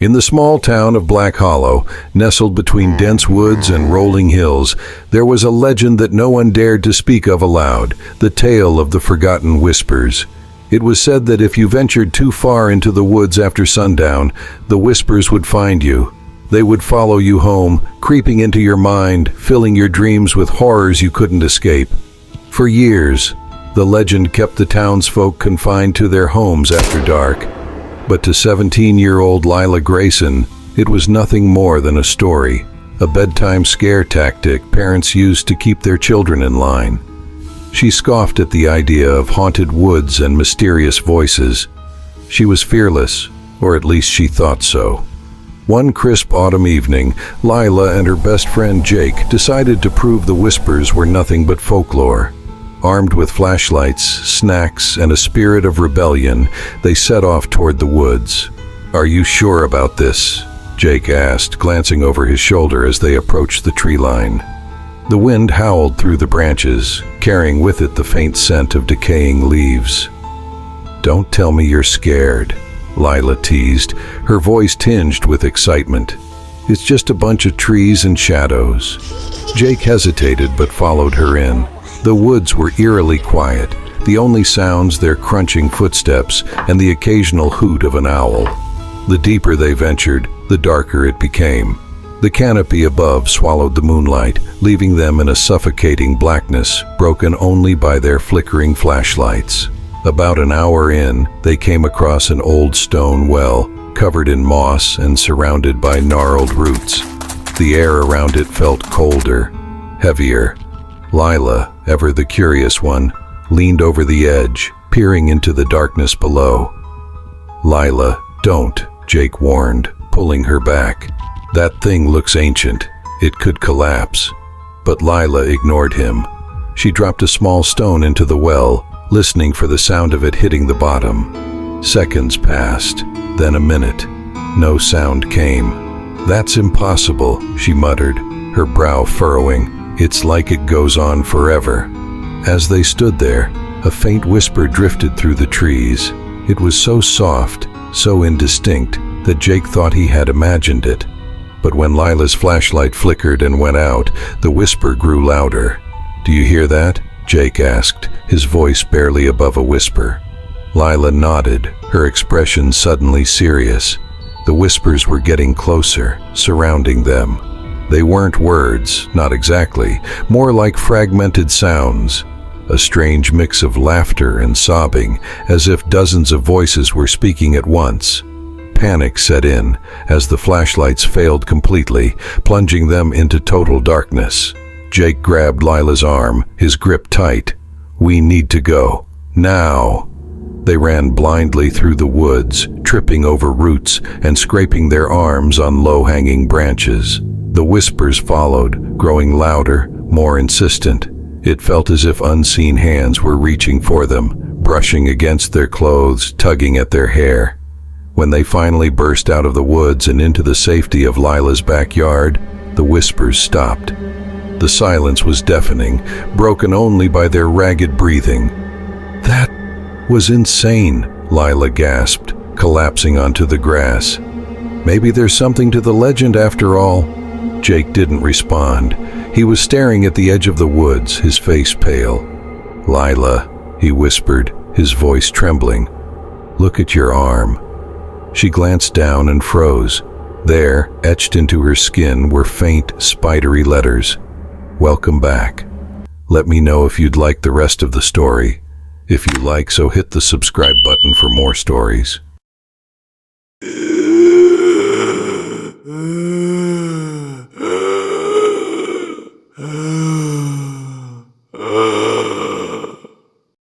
In the small town of Black Hollow, nestled between dense woods and rolling hills, there was a legend that no one dared to speak of aloud, the tale of the forgotten whispers. It was said that if you ventured too far into the woods after sundown, the whispers would find you. They would follow you home, creeping into your mind, filling your dreams with horrors you couldn't escape. For years, the legend kept the townsfolk confined to their homes after dark. But to 17-year-old Lila Grayson, it was nothing more than a story, a bedtime scare tactic parents used to keep their children in line. She scoffed at the idea of haunted woods and mysterious voices. She was fearless, or at least she thought so. One crisp autumn evening, Lila and her best friend Jake decided to prove the whispers were nothing but folklore. Armed with flashlights, snacks, and a spirit of rebellion, they set off toward the woods. "Are you sure about this?" Jake asked, glancing over his shoulder as they approached the tree line. The wind howled through the branches, carrying with it the faint scent of decaying leaves. "Don't tell me you're scared," Lila teased, her voice tinged with excitement. "It's just a bunch of trees and shadows." Jake hesitated but followed her in. The woods were eerily quiet, the only sounds their crunching footsteps and the occasional hoot of an owl. The deeper they ventured, the darker it became. The canopy above swallowed the moonlight, leaving them in a suffocating blackness, broken only by their flickering flashlights. About an hour in, they came across an old stone well, covered in moss and surrounded by gnarled roots. The air around it felt colder, heavier. Lila, ever the curious one, leaned over the edge, peering into the darkness below. "Lila, don't," Jake warned, pulling her back. "That thing looks ancient. It could collapse." But Lila ignored him. She dropped a small stone into the well, listening for the sound of it hitting the bottom. Seconds passed, then a minute. No sound came. "That's impossible," she muttered, her brow furrowing. "It's like it goes on forever." As they stood there, a faint whisper drifted through the trees. It was so soft, so indistinct, that Jake thought he had imagined it. But when Lila's flashlight flickered and went out, the whisper grew louder. "Do you hear that?" Jake asked, his voice barely above a whisper. Lila nodded, her expression suddenly serious. The whispers were getting closer, surrounding them. They weren't words, not exactly, more like fragmented sounds, a strange mix of laughter and sobbing, as if dozens of voices were speaking at once. Panic set in as the flashlights failed completely, plunging them into total darkness. Jake grabbed Lila's arm, his grip tight. "We need to go. Now." They ran blindly through the woods, tripping over roots and scraping their arms on low-hanging branches. The whispers followed, growing louder, more insistent. It felt as if unseen hands were reaching for them, brushing against their clothes, tugging at their hair. When they finally burst out of the woods and into the safety of Lila's backyard, the whispers stopped. The silence was deafening, broken only by their ragged breathing. "That was insane," Lila gasped, collapsing onto the grass. "Maybe there's something to the legend after all." Jake didn't respond. He was staring at the edge of the woods, his face pale. "Lila," he whispered, his voice trembling. "Look at your arm." She glanced down and froze. There, etched into her skin, were faint, spidery letters. "Welcome back. Let me know if you'd like the rest of the story. If you like, so hit the subscribe button for more stories."